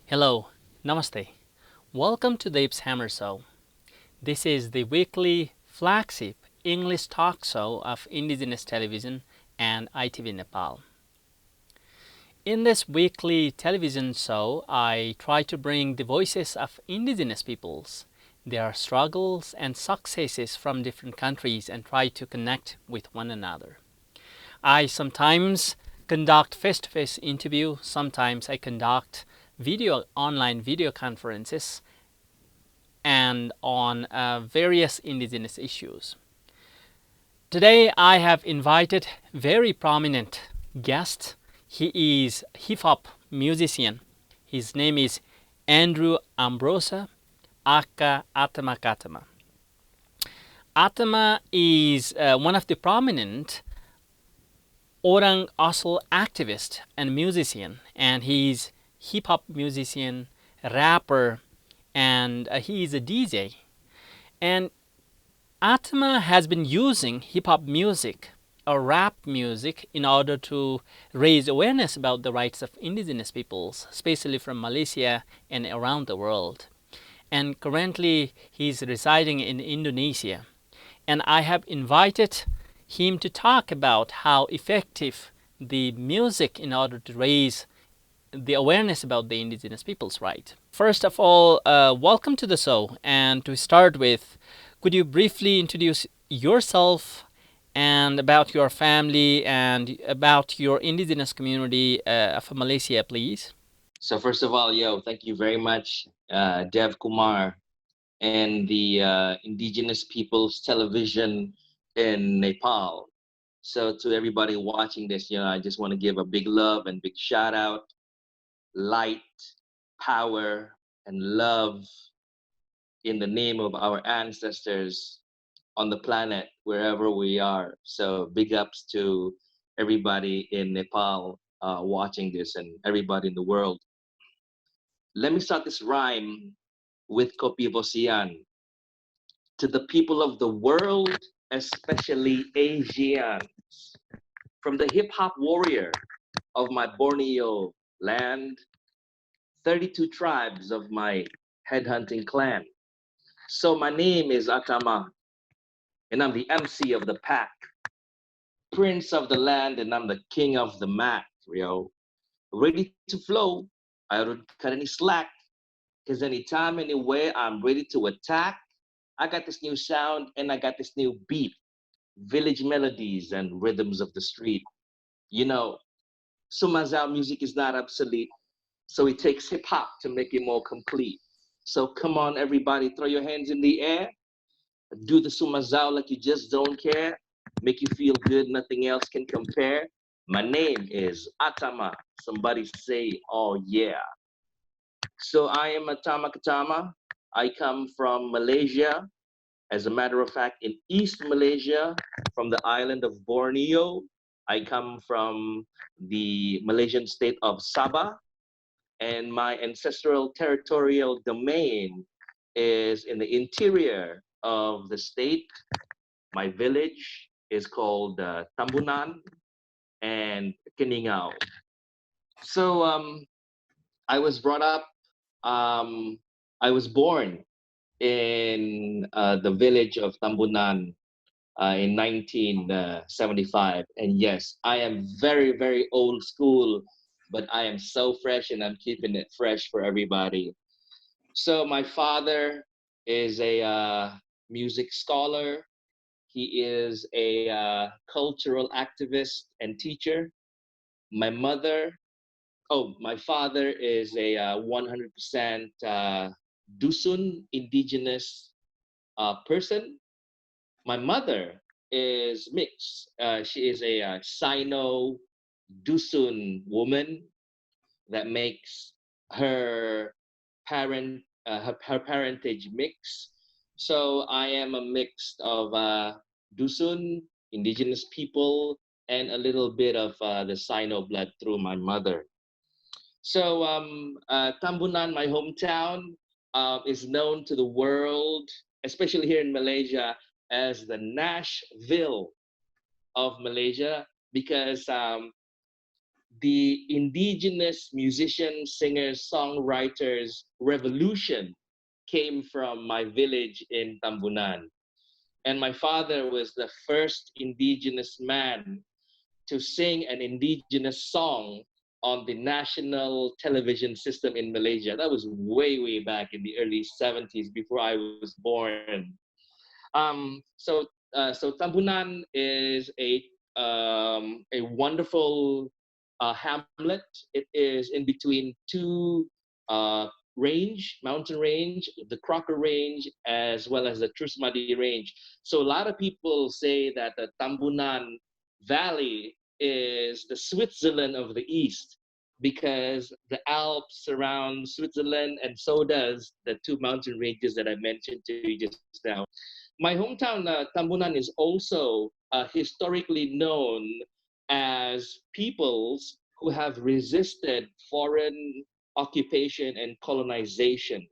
Hello, Namaste. Welcome to Dave's Hammer Show. This is the weekly flagship English talk show of Indigenous television and ITV Nepal. In this weekly television show, I try to bring the voices of Indigenous peoples, their struggles and successes from different countries, and try to connect with one another. I sometimes conduct face-to-face interview, sometimes I conduct online video conferences and on various indigenous issues. Today I have invited very prominent guest. He is hip-hop musician. His name is Andrew Ambrose, aka Atama Katama. Atama is one of the prominent Orang Asal activist and musician, and he's hip-hop musician, rapper, and he is a DJ. And Atama has been using hip-hop music or rap music in order to raise awareness about the rights of indigenous peoples, especially from Malaysia and around the world. And currently he's residing in Indonesia. And I have invited him to talk about how effective the music in order to raise the awareness about the indigenous people's right. First of all, welcome to the show. And to start with, could you briefly introduce yourself and about your family and about your indigenous community of Malaysia, please? So first of all, thank you very much, Dev Kumar and the Indigenous Peoples Television in Nepal. So to everybody watching this, I just want to give a big love and big shout out, light, power, and love in the name of our ancestors on the planet, wherever we are. So big ups to everybody in Nepal watching this and everybody in the world. Let me start this rhyme with Kopi Vosian. To the people of the world, especially Asians, from the hip hop warrior of my Borneo land, 32 tribes of my headhunting clan. So my name is Atama, and I'm the MC of the pack, prince of the land, and I'm the king of the mat, Ready to flow, I don't cut any slack, because anytime, anywhere, I'm ready to attack. I got this new sound and I got this new beat, village melodies and rhythms of the street. Sumazao music is not obsolete, so it takes hip hop to make it more complete. So come on, everybody, throw your hands in the air, do the Sumazao like you just don't care, make you feel good, nothing else can compare. My name is Atama. Somebody say, oh yeah. So I am Atama Katama. I come from Malaysia. As a matter of fact, in East Malaysia, from the island of Borneo. I come from the Malaysian state of Sabah, and my ancestral territorial domain is in the interior of the state. My village is called Tambunan and Kiningao. So I was brought up, I was born in the village of Tambunan in 1975. And yes, I am very, very old school, but I am so fresh and I'm keeping it fresh for everybody. So my father is a music scholar. He is a cultural activist and teacher. My mother, my father is a 100% Dusun indigenous person. My mother is mixed. She is a Sino Dusun woman that makes her her parentage mix. So I am a mix of Dusun, indigenous people, and a little bit of the Sino blood through my mother. So Tambunan, my hometown, is known to the world, especially here in Malaysia, as the Nashville of Malaysia, because the indigenous musicians, singers, songwriters revolution came from my village in Tambunan. And my father was the first indigenous man to sing an indigenous song on the national television system in Malaysia. That was way, way back in the early 70s before I was born. So Tambunan is a wonderful hamlet. It is in between two mountain range, the Crocker Range, as well as the Trusmadi Range. So a lot of people say that the Tambunan Valley is the Switzerland of the East because the Alps surround Switzerland, and so does the two mountain ranges that I mentioned to you just now. My hometown, Tambunan, is also historically known as peoples who have resisted foreign occupation and colonization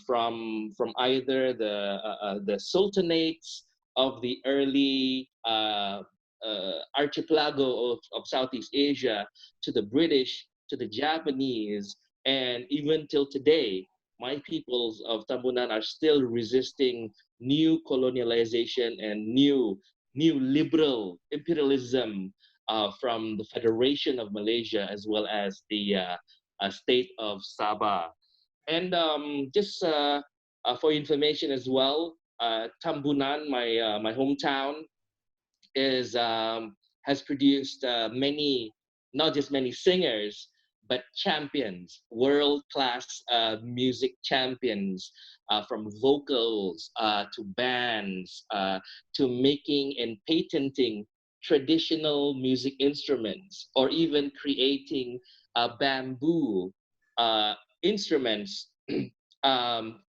from either the sultanates of the early archipelago of Southeast Asia to the British, to the Japanese, and even till today, my peoples of Tambunan are still resisting new colonialization and new liberal imperialism from the Federation of Malaysia as well as the state of Sabah. And just for information as well, Tambunan, my hometown, is has produced many, not just many singers, but champions, world-class music champions, from vocals to bands to making and patenting traditional music instruments, or even creating bamboo uh, instruments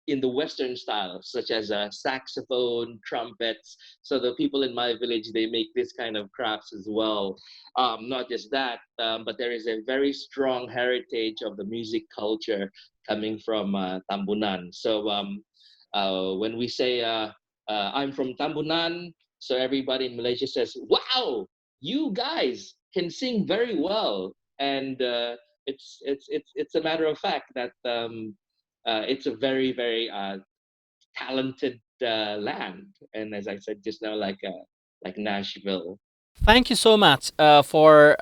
in the Western style, such as saxophone, trumpets. So the people in my village, they make this kind of crafts as well. Not just that, but there is a very strong heritage of the music culture coming from Tambunan. So when we say I'm from Tambunan, so everybody in Malaysia says, "Wow, you guys can sing very well," and it's a matter of fact that it's a very very talented land, and as I said just now, like Nashville. Thank you so much for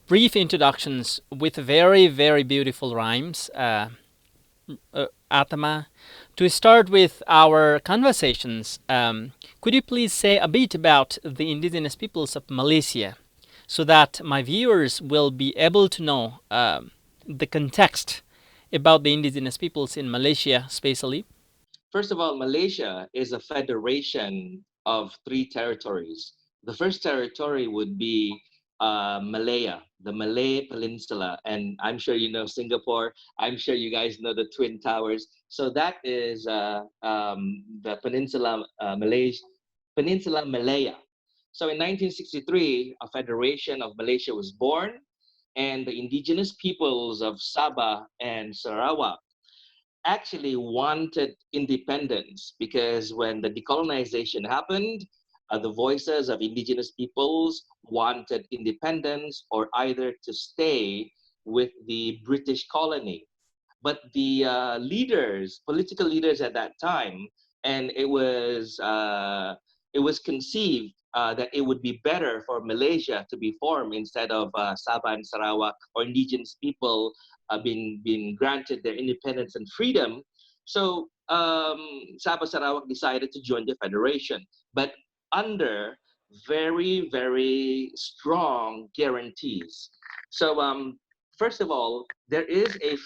brief introductions with very, very beautiful rhymes, Atama. To start with our conversations, could you please say a bit about the indigenous peoples of Malaysia so that my viewers will be able to know the context about the indigenous peoples in Malaysia, especially? First of all, Malaysia is a federation of three territories. The first territory would be Malaya, the Malay Peninsula, and I'm sure you know Singapore. I'm sure you guys know the Twin Towers. So that is the Peninsula Malaya. So in 1963, a federation of Malaysia was born, and the indigenous peoples of Sabah and Sarawak actually wanted independence because when the decolonization happened, the voices of indigenous peoples wanted independence or either to stay with the British colony. But the political leaders at that time, and it was conceived that it would be better for Malaysia to be formed instead of Sabah and Sarawak or indigenous people being granted their independence and freedom. So Sabah Sarawak decided to join the federation, but under very very strong guarantees. So first of all, there is a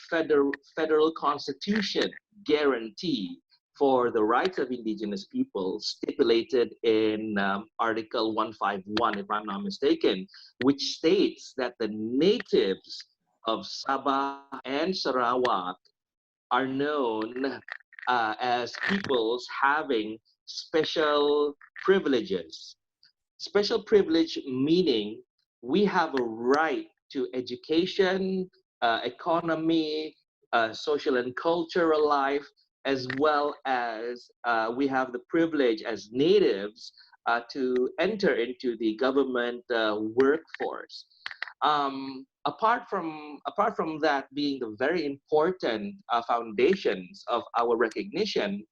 federal constitution guarantee for the rights of indigenous people stipulated in Article 151, if I'm not mistaken, which states that the natives of Sabah and Sarawak are known as peoples having special privileges. Special privilege meaning we have a right to education, economy, social and cultural life, as well as we have the privilege as natives to enter into the government workforce. Apart from that being the very important foundations of our recognition,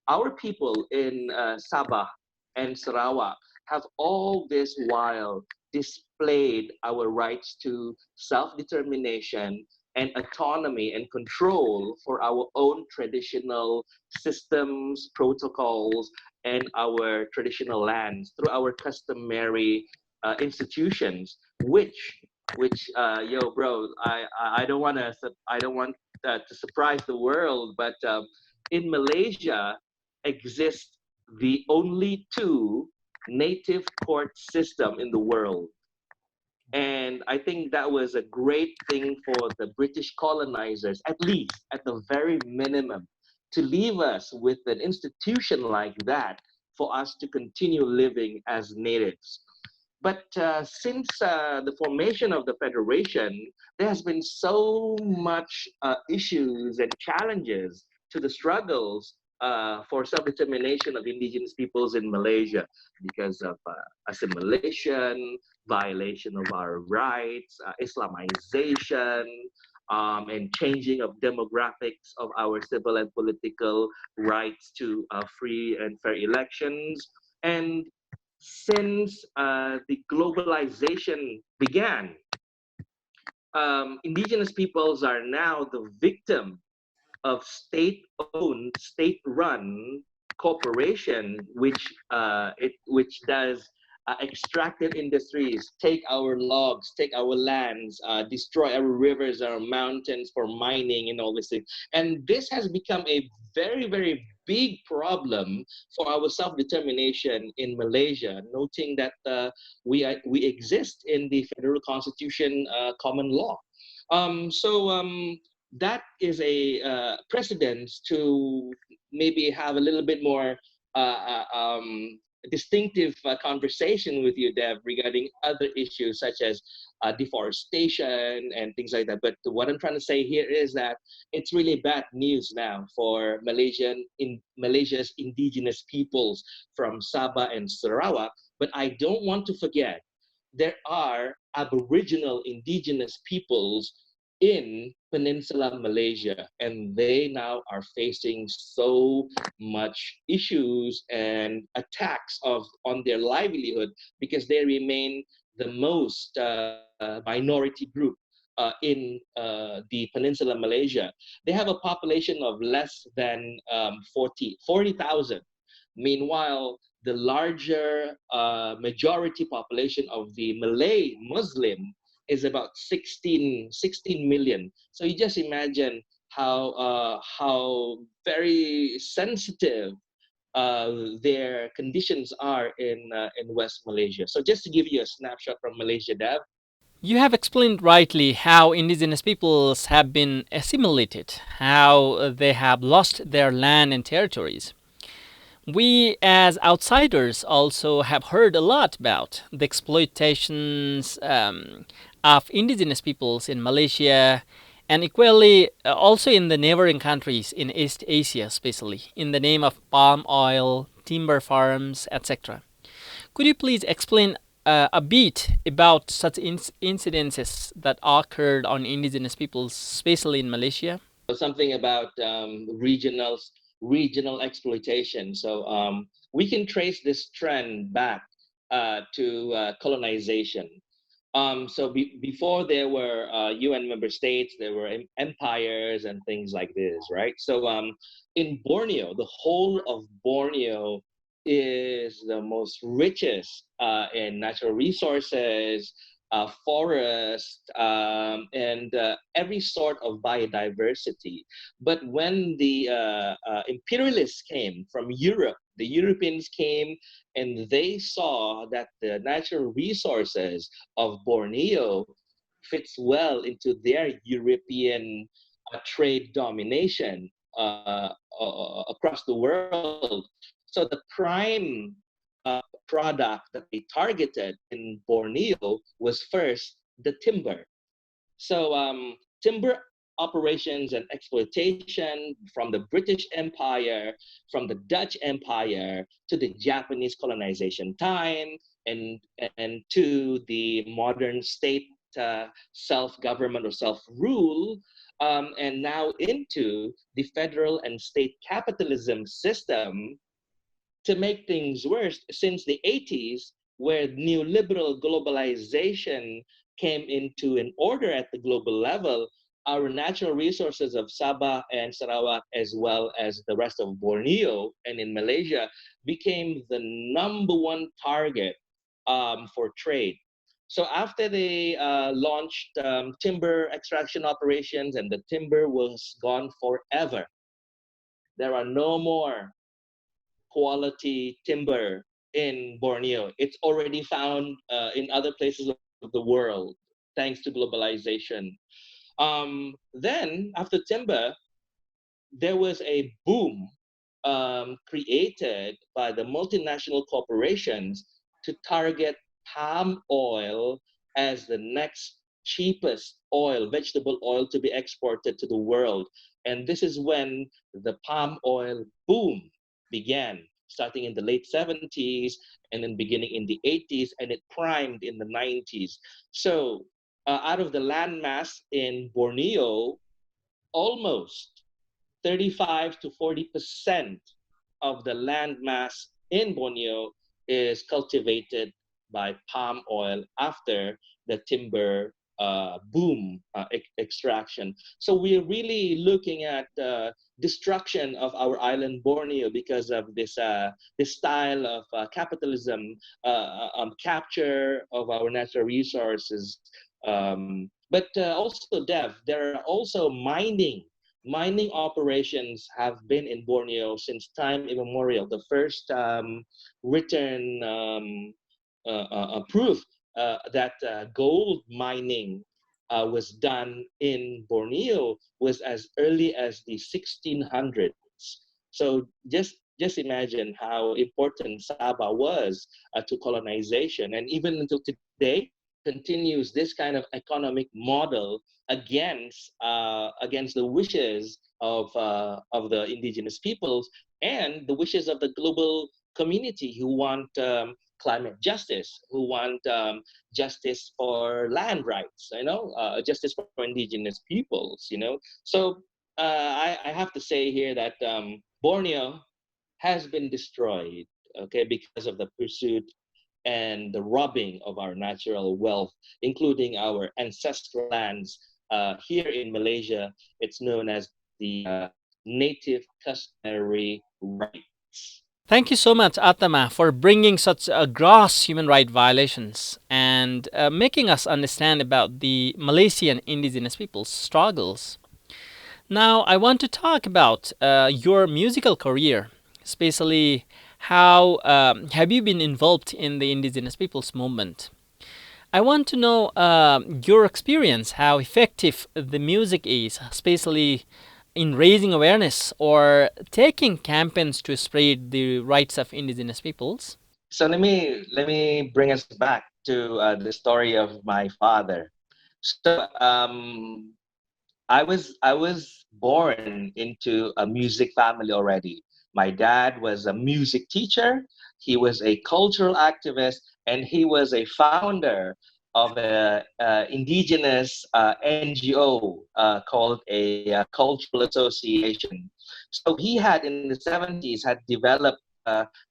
our people in Sabah and Sarawak have all this while displayed our rights to self-determination and autonomy and control for our own traditional systems, protocols, and our traditional lands through our customary institutions, yo, bro, I don't want to to surprise the world, but in Malaysia exist the only two native court system in the world. And I think that was a great thing for the British colonizers, at least at the very minimum, to leave us with an institution like that for us to continue living as natives. But since the formation of the federation, there has been so much issues and challenges to the struggles for self-determination of indigenous peoples in Malaysia because of assimilation, violation of our rights, Islamization, and changing of demographics of our civil and political rights to free and fair elections. And since the globalization began, indigenous peoples are now the victim of state-owned, state-run corporation, which does extractive industries, take our logs, take our lands, destroy our rivers, our mountains for mining and all this thing. And this has become a very, very big problem for our self-determination in Malaysia, noting that we exist in the Federal Constitution common law. That is a precedent to maybe have a little bit more distinctive conversation with you, Dev, regarding other issues such as deforestation and things like that. But what I'm trying to say here is that it's really bad news now for Malaysia's indigenous peoples from Sabah and Sarawak. But I don't want to forget there are Aboriginal indigenous peoples in Peninsular Malaysia, and they now are facing so much issues and attacks on their livelihood because they remain the most minority group in the Peninsular Malaysia. They have a population of less than 40,000. Meanwhile, the larger majority population of the Malay Muslim is about 16 million. So you just imagine how very sensitive their conditions are in West Malaysia. So just to give you a snapshot from Malaysia, Dev. You have explained rightly how indigenous peoples have been assimilated, how they have lost their land and territories. We, as outsiders, also have heard a lot about the exploitations of indigenous peoples in Malaysia and equally also in the neighboring countries in East Asia, especially in the name of palm oil, timber farms, etc. Could you please explain a bit about such incidences that occurred on indigenous peoples, especially in Malaysia? Something about regional exploitation. So we can trace this trend back to colonization. Before there were UN member states, there were empires and things like this, right? So in Borneo, the whole of Borneo is the most richest in natural resources, forest, and every sort of biodiversity. But when the imperialists came from Europe, the Europeans came and they saw that the natural resources of Borneo fits well into their European trade domination across the world. So the prime product that they targeted in Borneo was first the timber. So timber operations and exploitation from the British Empire, from the Dutch Empire to the Japanese colonization time and to the modern state self-government or self-rule, and now into the federal and state capitalism system. To make things worse, since the 80s, where neoliberal globalization came into an order at the global level, our natural resources of Sabah and Sarawak, as well as the rest of Borneo and in Malaysia, became the number one target for trade. So after they launched timber extraction operations and the timber was gone forever, there are no more quality timber in Borneo. It's already found in other places of the world, thanks to globalization. Then, after timber, there was a boom created by the multinational corporations to target palm oil as the next cheapest oil, vegetable oil to be exported to the world. And this is when the palm oil boom began, starting in the late 70s and then beginning in the 80s, and it primed in the 90s. So, out of the landmass in Borneo, almost 35 to 40% of the land mass in Borneo is cultivated by palm oil after the timber boom extraction. So we're really looking at destruction of our island Borneo because of this style of capitalism, capture of our natural resources. But also, Dev, there are also mining operations have been in Borneo since time immemorial. The first written proof that gold mining was done in Borneo was as early as the 1600s. So just imagine how important Sabah was to colonization, and even until today continues this kind of economic model against the wishes of the indigenous peoples and the wishes of the global community who want climate justice, who want justice for land rights, justice for indigenous peoples, So I have to say here that Borneo has been destroyed, okay, because of the pursuit and the robbing of our natural wealth, including our ancestral lands. Here in Malaysia, it's known as the native customary rights. Thank you so much, Atama, for bringing such gross human right violations and making us understand about the Malaysian indigenous people's struggles. Now, I want to talk about your musical career, especially how have you been involved in the indigenous people's movement? I want to know your experience, how effective the music is, especially in raising awareness or taking campaigns to spread the rights of indigenous peoples. So let me bring us back to the story of my father. So I was born into a music family already. My dad was a music teacher. He was a cultural activist, and he was a founder of a indigenous NGO called a cultural association. So he had in the 70s had developed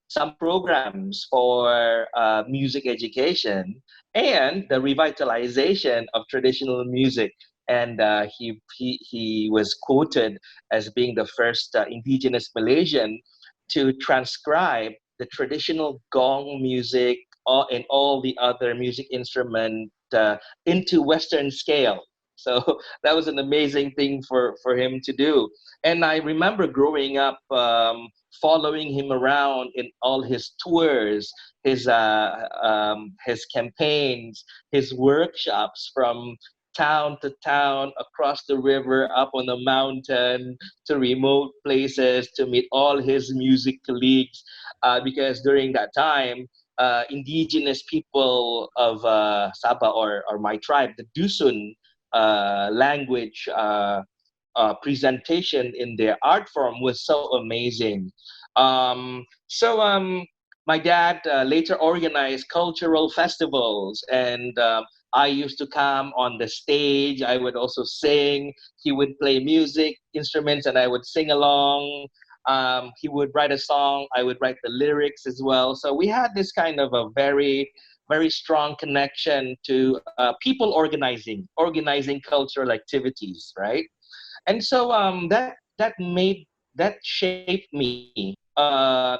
some programs for music education and the revitalization of traditional music, and he was quoted as being the first indigenous Malaysian to transcribe the traditional gong music and all the other music instrument into Western scale. So that was an amazing thing for him to do. And I remember growing up following him around in all his tours, his campaigns, his workshops from town to town, across the river, up on the mountain, to remote places to meet all his music colleagues. Because during that time, indigenous people of Sabah or my tribe, the Dusun language presentation in their art form was so amazing. So my dad later organized cultural festivals and I used to come on the stage. I would also sing. He would play music instruments, and I would sing along. He would write a song. I would write the lyrics as well. So we had this kind of a very, very strong connection to people organizing cultural activities, right? And so that shaped me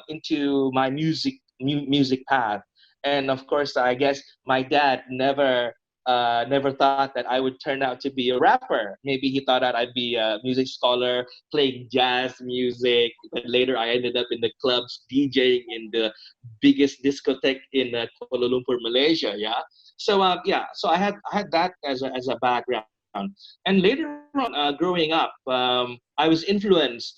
into my music path. And of course, I guess my dad never thought that I would turn out to be a rapper. Maybe he thought that I'd be a music scholar playing jazz music. But later, I ended up in the clubs DJing in the biggest discotheque in Kuala Lumpur, Malaysia. Yeah. So so I had that as a background. And later on, growing up, I was influenced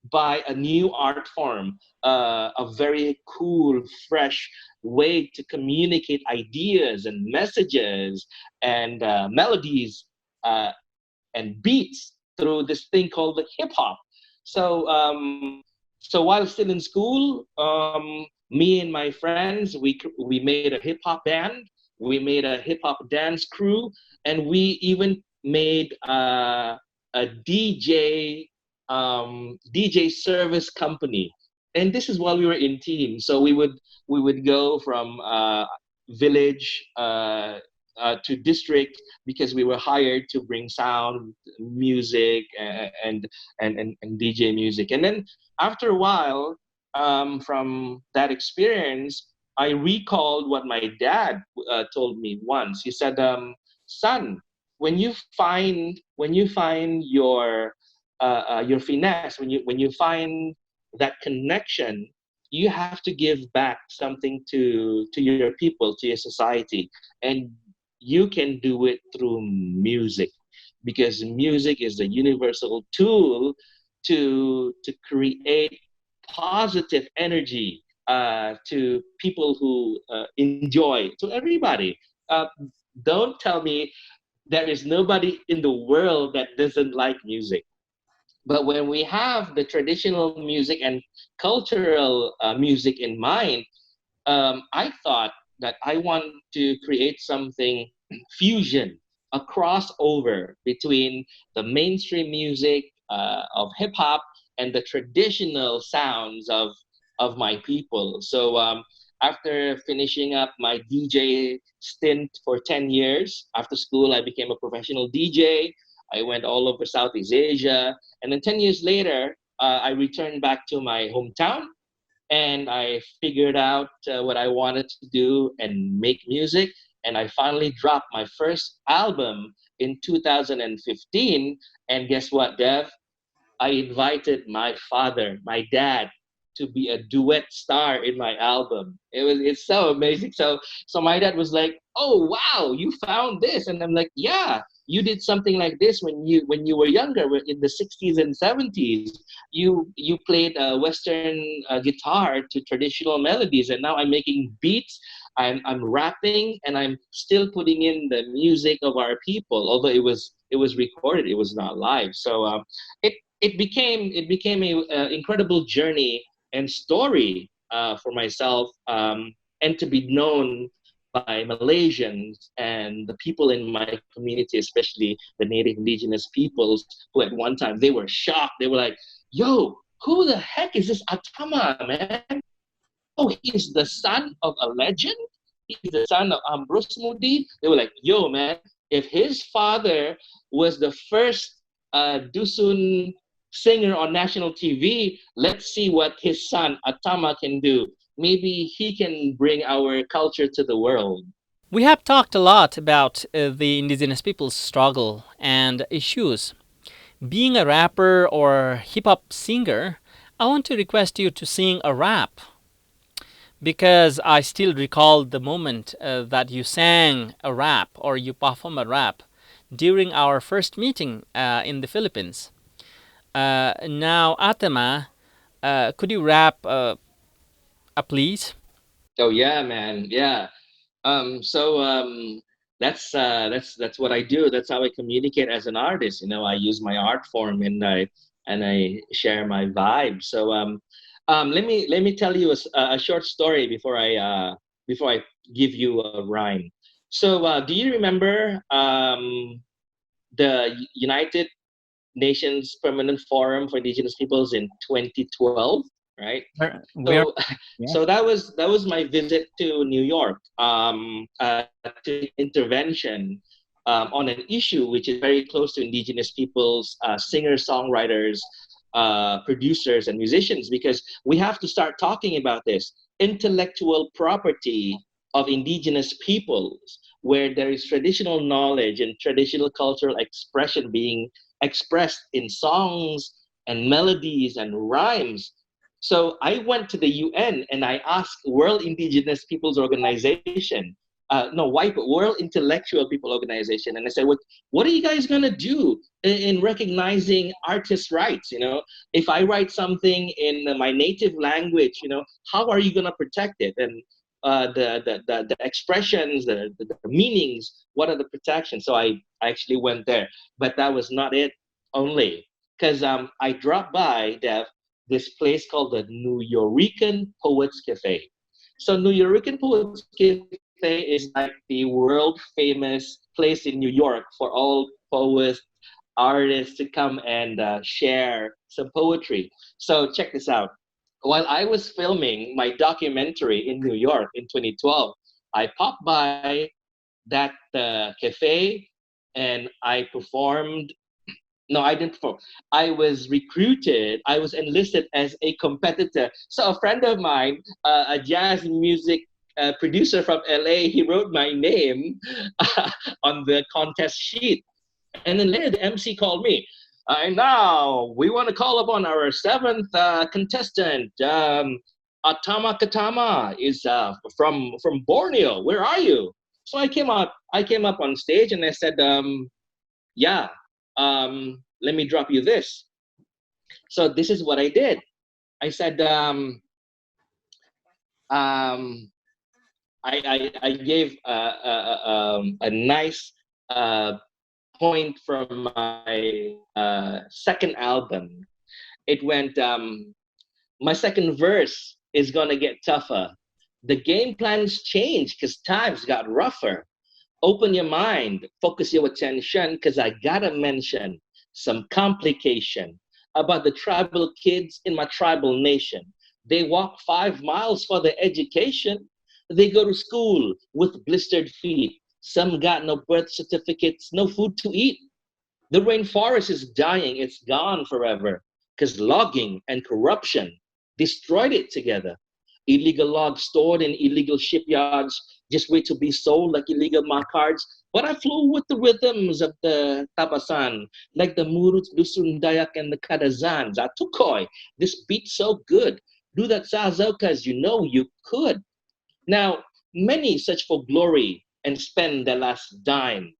by a new art form, a very cool, fresh way to communicate ideas and messages and melodies and beats through this thing called the hip hop. So, so while still in school, me and my friends, we made a hip hop band, we made a hip hop dance crew, and we even made a DJ service company. And this is while we were in team. So we would go from village to district because we were hired to bring sound, music, and DJ music. And then after a while, from that experience, I recalled what my dad told me once. He said, "Son, when you find your finesse, when you find that connection, you have to give back something to your people, to your society, and you can do it through music, because music is a universal tool to create positive energy to people who enjoy, to everybody. Uh, don't tell me there is nobody in the world that doesn't like music. But when we have the traditional music and cultural music in mind, I thought that I want to create something fusion, a crossover between the mainstream music of hip hop and the traditional sounds of my people. So after finishing up my DJ stint for 10 years, after school, I became a professional DJ. I went all over Southeast Asia. And then 10 years later, I returned back to my hometown and I figured out what I wanted to do and make music. And I finally dropped my first album in 2015. And guess what, Dev? I invited my father, my dad, to be a duet star in my album. It's so amazing. So my dad was like, "Oh wow, you found this," and I'm like, "Yeah, you did something like this when you were younger, in the 60s and 70s. You played Western guitar to traditional melodies, and now I'm making beats. I'm rapping, and I'm still putting in the music of our people. Although it was recorded, it was not live. So it became a incredible journey and story for myself, and to be known by Malaysians and the people in my community, especially the native indigenous peoples, who at one time they were shocked. They were like, "Yo, who the heck is this Atama, man? Oh, he is the son of a legend. He's the son of Ambrose." They were like, "Yo, man, if his father was the first Dusun singer on national TV, let's see what his son Atama can do. Maybe he can bring our culture to the world." We have talked a lot about the indigenous people's struggle and issues. Being a rapper or hip hop singer, I want to request you to sing a rap because I still recall the moment that you sang a rap or you performed a rap during our first meeting in the Philippines. Now, Atama, could you rap please? Oh yeah, man, yeah. So that's what I do. That's how I communicate as an artist. I use my art form, and I share my vibe. So let me tell you a short story before I give you a rhyme. So do you remember the United Nations Permanent Forum for Indigenous Peoples in 2012, right? Where So, yeah. so that was my visit to New York to intervention on an issue which is very close to Indigenous peoples, singers, songwriters, producers, and musicians, because we have to start talking about this intellectual property of Indigenous peoples, where there is traditional knowledge and traditional cultural expression being expressed in songs and melodies and rhymes. So I went to the UN and I asked World Indigenous Peoples Organization, no, World Intellectual People Organization, and I said, what are you guys gonna do in recognizing artists' rights? You know, if I write something in my native language, you know, how are you gonna protect it? And the expressions, the meanings, what are the protections? So I actually went there, but that was not it only, because I dropped by this place called the New Yorican Poets Cafe. So New Yorican Poets Cafe is like the world famous place in New York for all poets, artists to come and share some poetry. So check this out. While I was filming my documentary in New York in 2012, I popped by that cafe and I performed. No, I didn't perform. I was recruited. I was enlisted as a competitor. So a friend of mine, a jazz music producer from LA, he wrote my name on the contest sheet. And then later the MC called me. And now we want to call upon our seventh contestant. Atama Katama is from Borneo. Where are you? So I came up on stage and I said, yeah, let me drop you this. So this is what I did. I said, um, I gave a nice point from my second album. It went, my second verse is going to get tougher. The game plans change because times got rougher. Open your mind, focus your attention, because I gotta mention some complication about the tribal kids in my tribal nation. They walk 5 miles for their education. They go to school with blistered feet. Some got no birth certificates, no food to eat. The rainforest is dying, it's gone forever, because logging and corruption destroyed it together. Illegal logs stored in illegal shipyards just wait to be sold like illegal cards. But I flow with the rhythms of the tabasan, like the muruts, dusun dayak, and the kadazans. Atukoy, this beat so good. Do that sazo because you know you could. Now, many search for glory and spend their last dime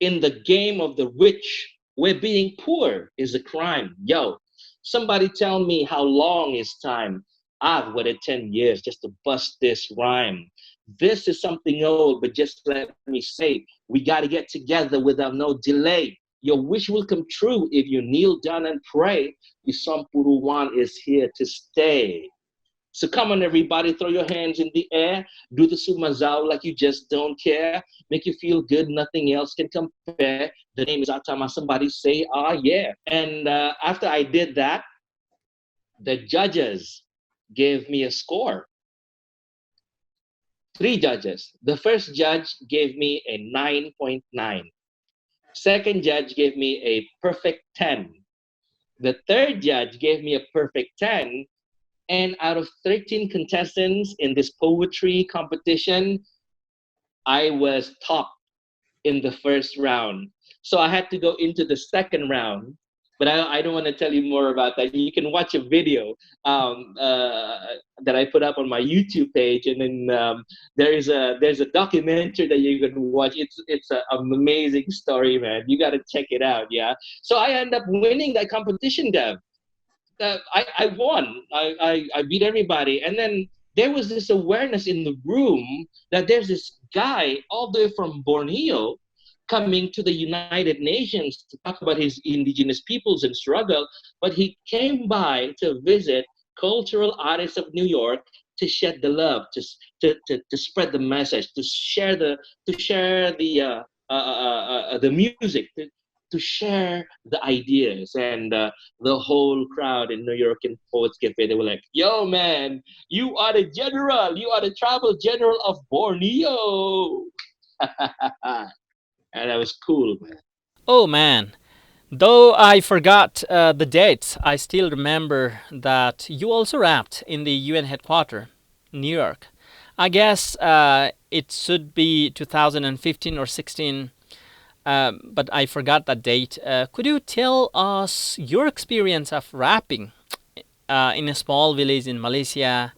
in the game of the rich, where being poor is a crime. Yo, somebody tell me how long is time? I've waited 10 years just to bust this rhyme. This is something old, but just let me say, we got to get together without no delay. Your wish will come true if you kneel down and pray. Isampuruwan is here to stay. So come on, everybody, throw your hands in the air. Do the sumazao like you just don't care. Make you feel good, nothing else can compare. The name is Atama. Somebody say, ah, yeah. And after I did that, the judges gave me a score. 3 judges. The first judge gave me a 9.9. Second judge gave me a perfect 10. The third judge gave me a perfect 10. And out of 13 contestants in this poetry competition, I was top in the first round. So I had to go into the second round, but I don't want to tell you more about that. You can watch a video that I put up on my YouTube page, and then there's a documentary that you can watch. It's an amazing story, man. You got to check it out, yeah. So I end up winning that competition, Dev. I won. I beat everybody. And then there was this awareness in the room that there's this guy all the way from Borneo coming to the United Nations to talk about his indigenous peoples and struggle. But he came by to visit cultural artists of New York to shed the love, to spread the message, to share the music, to share the ideas. And the whole crowd in New York in Poets Cafe, they were like, "Yo, man, you are the general. You are the travel general of Borneo." And that was cool, man. Oh man, though I forgot the dates, I still remember that you also rapped in the UN headquarters, New York. I guess it should be 2015 or 16, but I forgot that date. Could you tell us your experience of rapping in a small village in Malaysia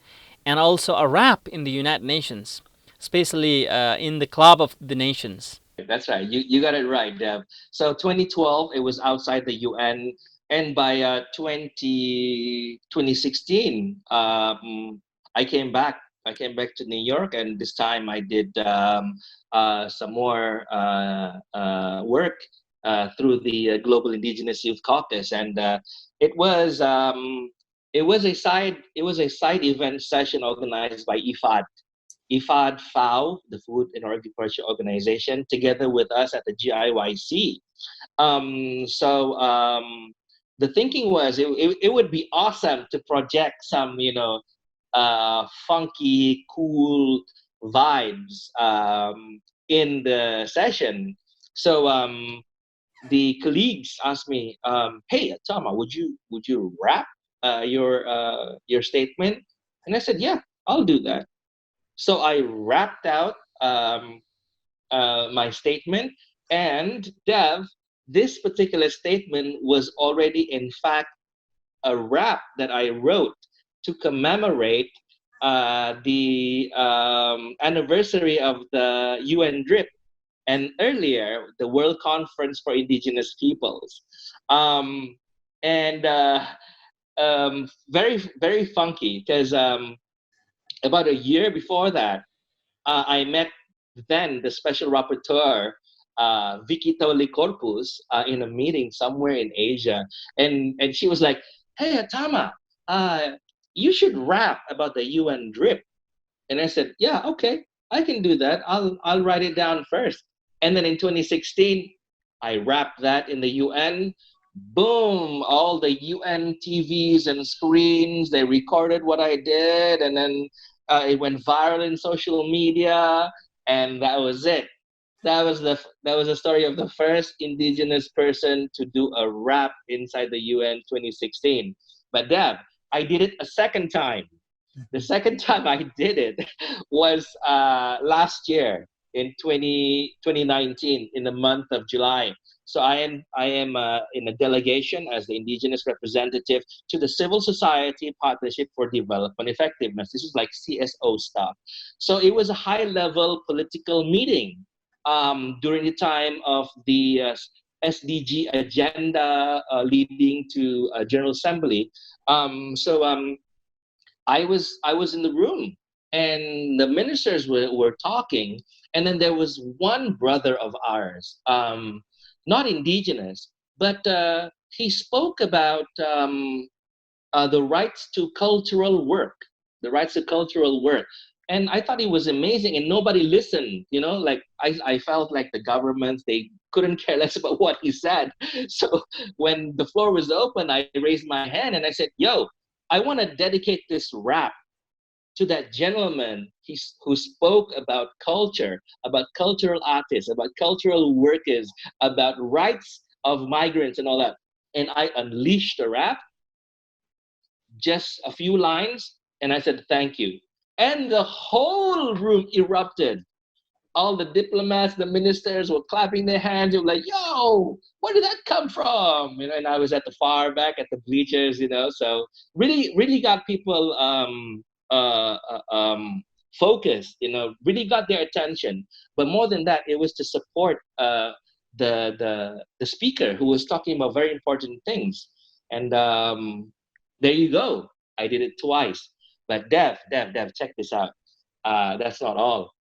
and also a rap in the United Nations, especially in the Club of the Nations? That's right. You got it right, Dev. So 2012, it was outside the UN, and by 2016, I came back. I came back to New York, and this time I did some more work through the Global Indigenous Youth Caucus, and it was um, it was a side event session organized by IFAD FAO, the Food and Agriculture Organization, together with us at the GIYC. The thinking was it would be awesome to project some, funky, cool vibes in the session. So the colleagues asked me, "Hey, Atama, would you rap your statement?" And I said, "Yeah, I'll do that." So I rapped out my statement, and Dev, this particular statement was already, in fact, a rap that I wrote to commemorate the anniversary of the UN DRIP, and earlier the World Conference for Indigenous Peoples. Um, and Very, very funky because about a year before that, I met then the special rapporteur, Vicky Toli Corpus, in a meeting somewhere in Asia. And she was like, "Hey, Atama, uh, you should rap about the UN drip." And I said, "Yeah, okay, I can do that. I'll write it down first." And then in 2016, I rapped that in the UN. Boom! All the UN TVs and screens, they recorded what I did, and then it went viral in social media, and that was it. That was the story of the first indigenous person to do a rap inside the UN 2016. But Deb, I did it a second time. The second time I did it was last year in 2019 in the month of July. So I am in a delegation as the indigenous representative to the Civil Society Partnership for Development Effectiveness. This is like CSO stuff. So it was a high level political meeting during the time of the SDG agenda leading to General Assembly. So I was in the room, and the ministers were talking, and then there was one brother of ours, not indigenous, but he spoke about the rights to cultural work, the rights to cultural work. And I thought it was amazing, and nobody listened. Like I felt like the governments, they couldn't care less about what he said. So when the floor was open, I raised my hand and I said, "Yo, I want to dedicate this rap to that gentleman who spoke about culture, about cultural artists, about cultural workers, about rights of migrants and all that." And I unleashed the rap, just a few lines, and I said, "Thank you." And the whole room erupted. All the diplomats, the ministers were clapping their hands. They were like, "Yo, where did that come from?" And I was at the far back at the bleachers. So really, really got people focused. Really got their attention. But more than that, it was to support the speaker who was talking about very important things. And there you go. I did it twice. But Dev, check this out. That's not all,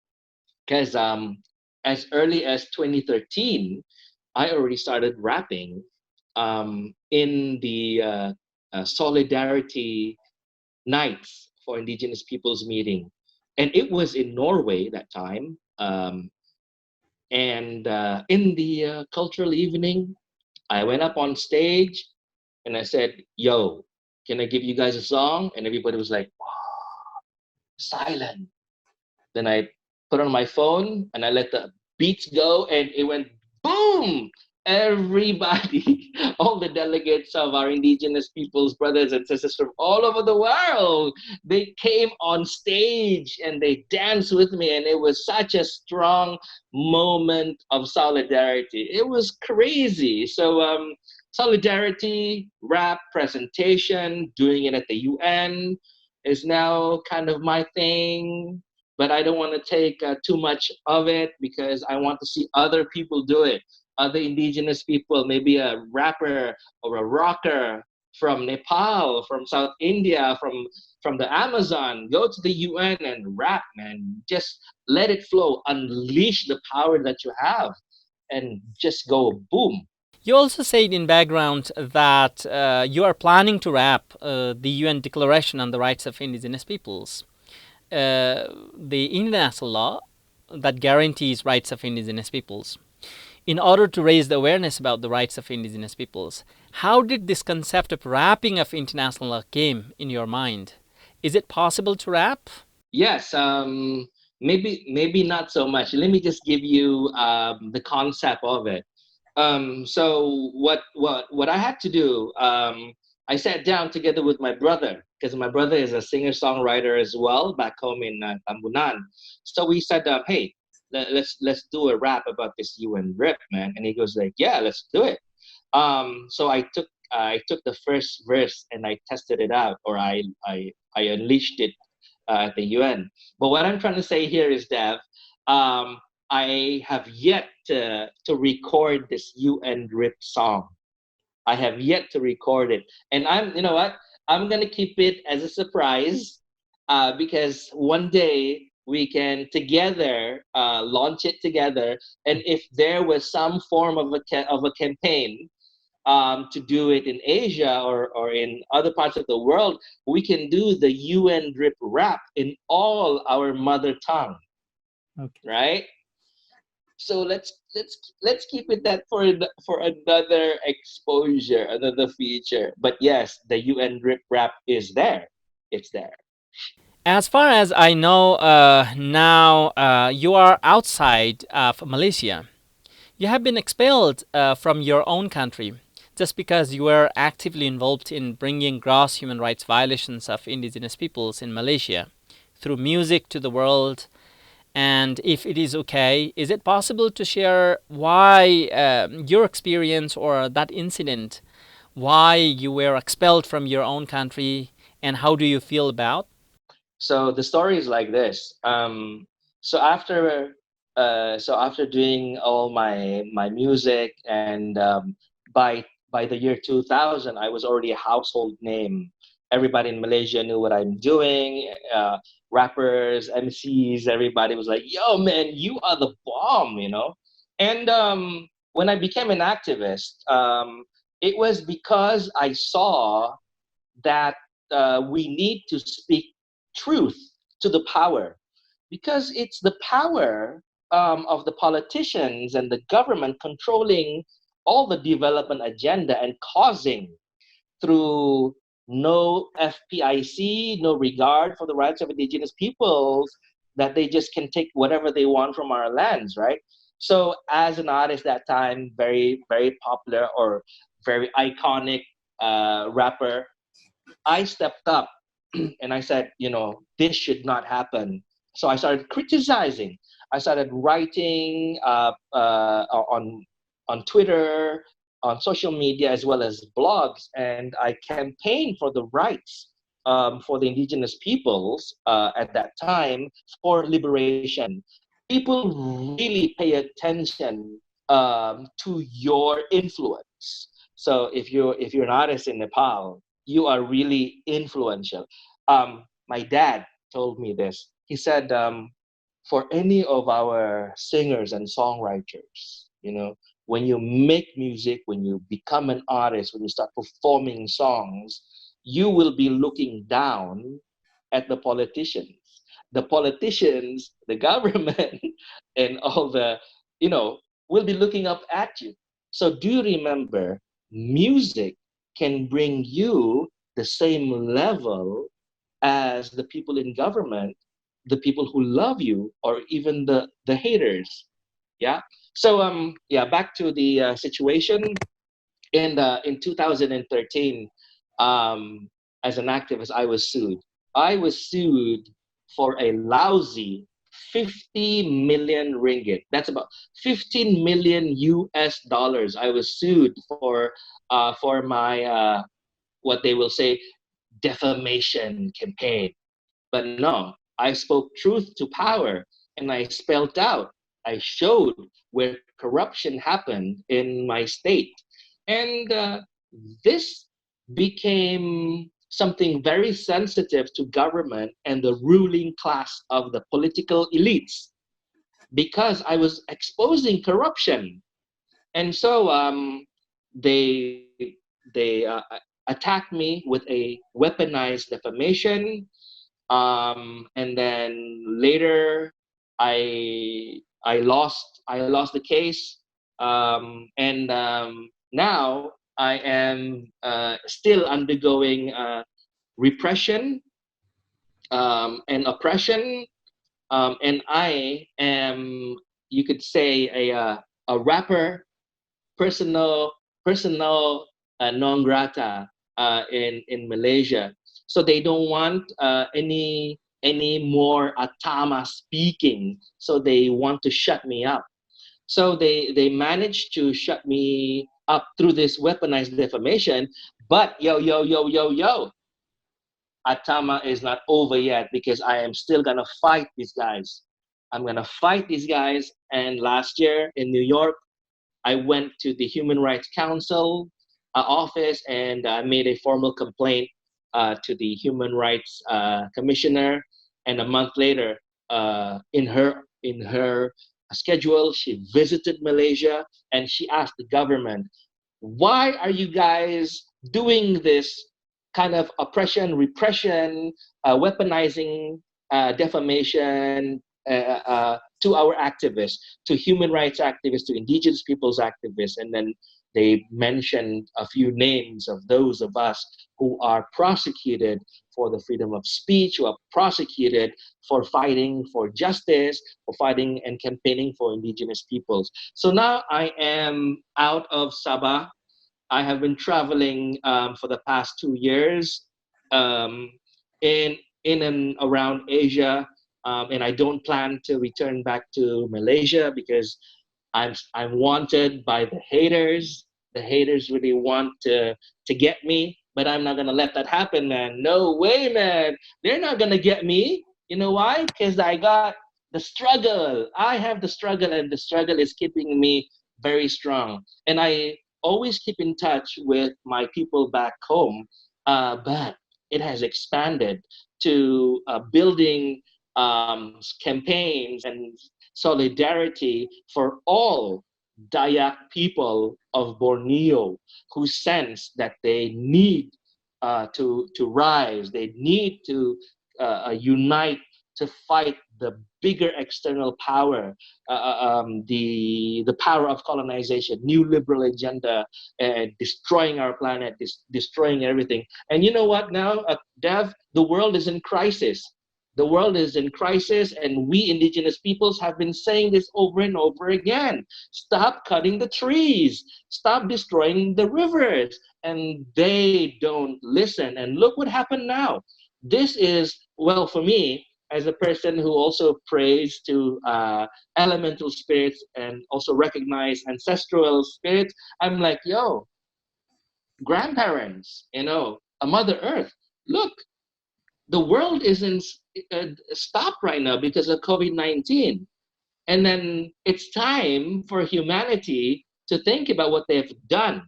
because as early as 2013, I already started rapping in the solidarity nights for Indigenous Peoples meeting, and it was in Norway that time. And in the cultural evening, I went up on stage and I said, "Yo, can I give you guys a song?" And everybody was like, silent. Then I put on my phone and I let the beats go, and it went boom. Everybody, all the delegates of our Indigenous peoples, brothers and sisters from all over the world, they came on stage and they danced with me, and it was such a strong moment of solidarity. It was crazy. So solidarity, rap, presentation, doing it at the UN is now kind of my thing, but I don't want to take too much of it because I want to see other people do it. Other Indigenous people, maybe a rapper or a rocker from Nepal, from South India, from the Amazon, go to the UN and rap, man. Just let it flow, unleash the power that you have, and just go boom. You also said in background that you are planning to wrap the UN Declaration on the Rights of Indigenous Peoples, the international law that guarantees rights of Indigenous peoples, in order to raise the awareness about the rights of Indigenous peoples. How did this concept of wrapping of international law came in your mind? Is it possible to wrap? Yes, maybe not so much. Let me just give you the concept of it. So what I had to do, I sat down together with my brother because my brother is a singer songwriter as well back home in Tambunan. So we said, hey, let's do a rap about this UN rip, man. And he goes like, yeah, let's do it. So I took the first verse and I tested it out, or I unleashed it at the UN. But what I'm trying to say here is that I have yet to record this UN RIP song. I have yet to record it. And you know what? I'm going to keep it as a surprise because one day we can together launch it together. And if there was some form of of a campaign to do it in Asia or in other parts of the world, we can do the UN drip rap in all our mother tongue, Okay. right? So let's keep it that for another exposure, another feature. But yes, the UN drip rap is there. It's there. As far as I know, now you are outside of Malaysia. You have been expelled from your own country just because you were actively involved in bringing gross human rights violations of indigenous peoples in Malaysia through music to the world. And if it is okay, is it possible to share why your experience or that incident, why you were expelled from your own country, and how do you feel about? So the story is like this. So after after doing all my music, and by the year 2000, I was already a household name. Everybody in Malaysia knew what I'm doing. Rappers, MCs, everybody was like, "Yo, man, you are the bomb," you know. And when I became an activist, it was because I saw that we need to speak truth to the power, because it's the power of the politicians and the government controlling all the development agenda and causing through no FPIC, no regard for the rights of indigenous peoples, that they just can take whatever they want from our lands, right? So as an artist that time, very popular or very iconic rapper, I stepped up and I said, this should not happen. So I started criticizing. I started writing on Twitter, on social media, as well as blogs, and I campaigned for the rights for the indigenous peoples at that time for liberation. People really pay attention to your influence. So if you're an artist in Nepal, you are really influential. My dad told me this. He said, for any of our singers and songwriters, when you make music, when you become an artist, when you start performing songs, you will be looking down at the politicians. The politicians, the government, and all the, will be looking up at you. So do remember, music can bring you the same level as the people in government, the people who love you, or even the haters. Yeah. So back to the situation in 2013. As an activist, I was sued. I was sued for a lousy 50 million ringgit. That's about 15 million US dollars. I was sued for my what they will say defamation campaign. But no, I spoke truth to power, and I spelled out, I showed where corruption happened in my state. And this became something very sensitive to government and the ruling class of the political elites, because I was exposing corruption. And so they attacked me with a weaponized defamation, and then later I lost the case, and now I am still undergoing repression and oppression, and I am, you could say, a rapper, personal non grata in Malaysia. So they don't want any more Atama speaking. So they want to shut me up. So they managed to shut me up through this weaponized defamation. But yo, Atama is not over yet, because I am still gonna fight these guys. I'm gonna fight these guys. And last year in New York, I went to the Human Rights Council office, and I made a formal complaint to the Human Rights Commissioner. And a month later, in her schedule, she visited Malaysia, and she asked the government, "Why are you guys doing this kind of oppression, repression, weaponizing defamation to our activists, to human rights activists, to indigenous peoples activists?" And then they mentioned a few names of those of us who are prosecuted for the freedom of speech, who are prosecuted for fighting for justice, for fighting and campaigning for indigenous peoples. So now I am out of Sabah. I have been traveling for the past 2 years um, in and around Asia, and I don't plan to return back to Malaysia, because I'm wanted by the haters. The haters really want to get me, but I'm not gonna let that happen, man. No way, man. They're not gonna get me. You know why? Because I got the struggle. I have the struggle, and the struggle is keeping me very strong. And I always keep in touch with my people back home, but it has expanded to building campaigns and solidarity for all Dayak people of Borneo, who sense that they need to rise, they need to unite to fight the bigger external power, the power of colonization, new liberal agenda, destroying our planet, destroying everything. And you know what now, Dev? The world is in crisis. The world is in crisis, and we indigenous peoples have been saying this over and over again. Stop cutting the trees. Stop destroying the rivers. And they don't listen. And look what happened now. This is, well, for me, as a person who also prays to elemental spirits and also recognize ancestral spirits, I'm like, yo, grandparents, a Mother Earth, look, the world isn't stopped right now because of COVID-19. And then it's time for humanity to think about what they've done,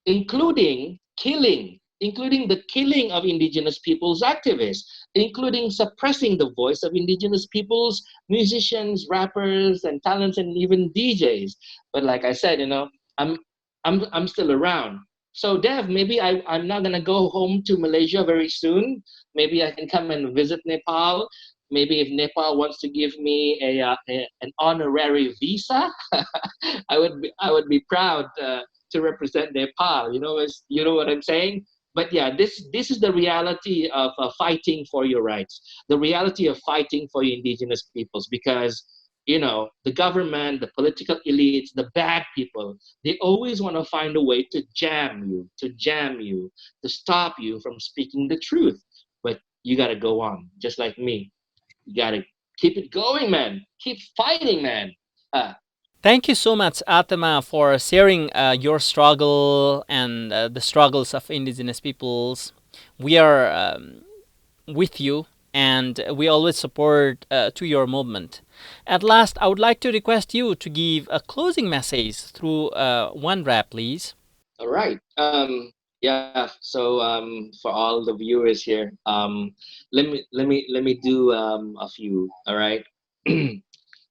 including the killing of indigenous peoples activists, including suppressing the voice of indigenous peoples, musicians, rappers, and talents, and even DJs. But like I said, I'm still around. So Dev, maybe I'm not gonna go home to Malaysia very soon. Maybe I can come and visit Nepal. Maybe if Nepal wants to give me an honorary visa, I would be proud to represent Nepal. You know what I'm saying? But yeah, this is the reality of fighting for your rights. The reality of fighting for your indigenous peoples, because the government, the political elites, the bad people, they always want to find a way to jam you, to stop you from speaking the truth. But you got to go on, just like me. You got to keep it going, man. Keep fighting, man. Uh, Thank you so much, Atama, for sharing your struggle and the struggles of indigenous peoples. We are with you, and we always support to your movement. At last, I would like to request you to give a closing message through one rap, please. all right. Yeah. So for all the viewers here, let me do a few. All right.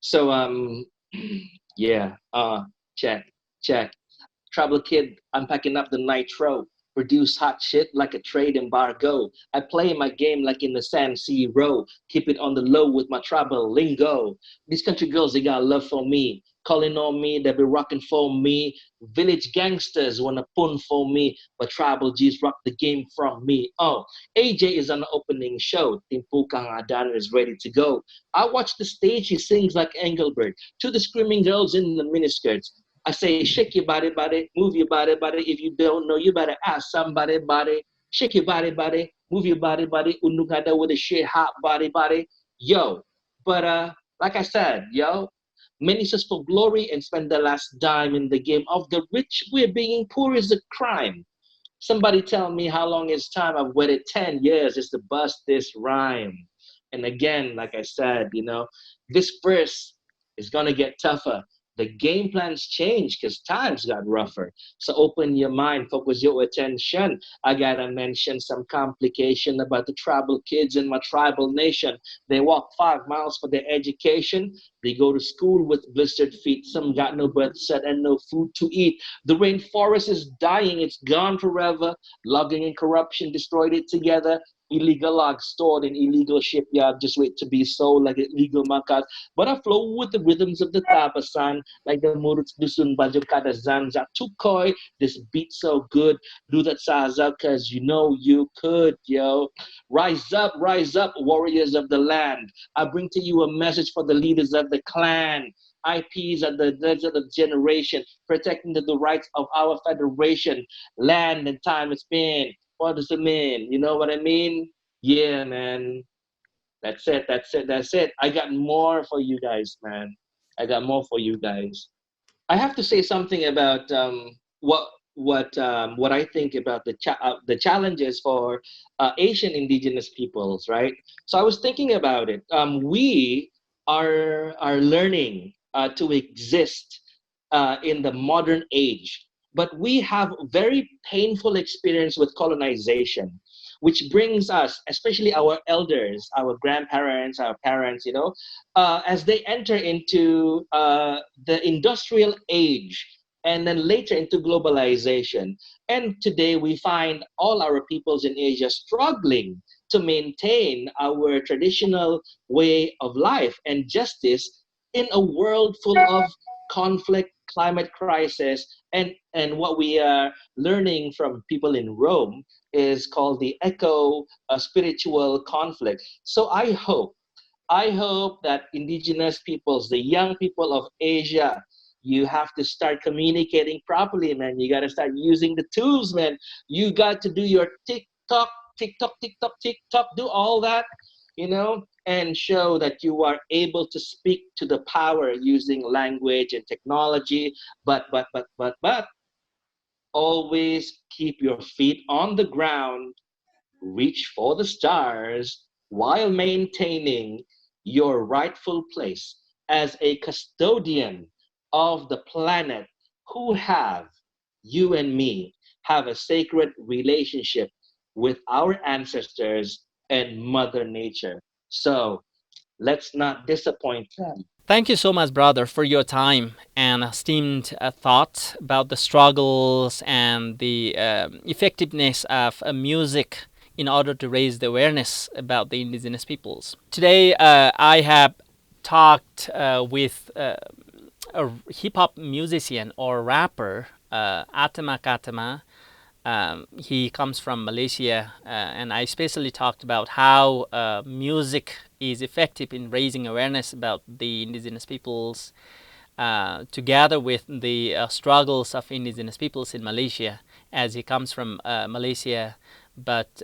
So yeah. Check, check. Trouble kid, I'm packing up the nitro. Produce hot shit like a trade embargo. I play my game like in the San Siro. Keep it on the low with my tribal lingo. These country girls, they got love for me. Calling on me, they be rocking for me. Village gangsters wanna pun for me, but tribal G's rock the game from me. Oh, AJ is on the opening show. Timpu Kang Adan is ready to go. I watch the stage, he sings like Engelbert. To the screaming girls in the miniskirts. I say, shake your body, move your body. If you don't know, you better ask somebody, body. Shake your body, move your body. Unugada with a shit hot body. Yo, but like I said, yo, many search for glory and spend the last dime in the game of the rich. We're being poor is a crime. Somebody tell me how long it's time. I've waited 10 years just to bust this rhyme. And again, like I said, this verse is going to get tougher. The game plans change because times got rougher. So open your mind, focus your attention. I got to mention some complication about the tribal kids in my tribal nation. They walk 5 miles for their education. They go to school with blistered feet. Some got no breath set and no food to eat. The rainforest is dying, it's gone forever. Logging and corruption destroyed it together. Illegal logs stored in illegal shipyard just wait to be sold like illegal makas. But I flow with the rhythms of the tapasan, like the muruts dusun baju kada zanza tukoi. This beat so good, do that saza, cause you know you could, yo. Rise up, warriors of the land. I bring to you a message for the leaders of the clan. IPs are the desert of generation, protecting the rights of our federation, land and time it's been. What does it mean? You know what I mean? Yeah, man. That's it. I got more for you guys, man. I got more for you guys. I have to say something about what I think about the challenges for Asian indigenous peoples, right? So I was thinking about it. We are learning to exist in the modern age, but we have very painful experience with colonization, which brings us, especially our elders, our grandparents, our parents, as they enter into the industrial age and then later into globalization. And today we find all our peoples in Asia struggling to maintain our traditional way of life and justice in a world full of conflict, climate crisis, and what we are learning from people in Rome is called the eco spiritual conflict. So I hope that indigenous peoples, the young people of Asia, you have to start communicating properly, man. You got to start using the tools, man. You got to do your TikTok, do all that, and show that you are able to speak to the power using language and technology. But always keep your feet on the ground, reach for the stars while maintaining your rightful place as a custodian of the planet who have, you and me, have a sacred relationship with our ancestors and Mother Nature. So let's not disappoint them. Thank you so much, brother, for your time and esteemed thoughts about the struggles and the effectiveness of music in order to raise the awareness about the indigenous peoples. Today, I have talked with a hip hop musician or rapper, Atama Katama. He comes from Malaysia, and I especially talked about how music is effective in raising awareness about the indigenous peoples, together with the struggles of indigenous peoples in Malaysia, as he comes from Malaysia. But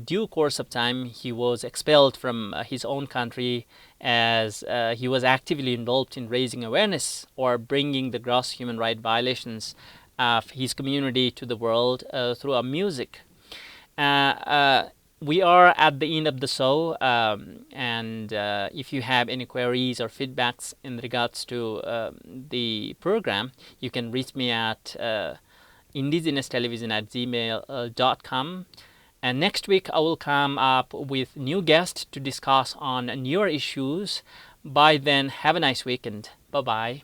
due course of time, he was expelled from his own country as he was actively involved in raising awareness or bringing the gross human right violations of his community to the world through our music. We are at the end of the show, and if you have any queries or feedbacks in regards to the program, you can reach me at indigenous television@gmail.com. And next week, I will come up with new guests to discuss on newer issues. By then, have a nice weekend. Bye bye.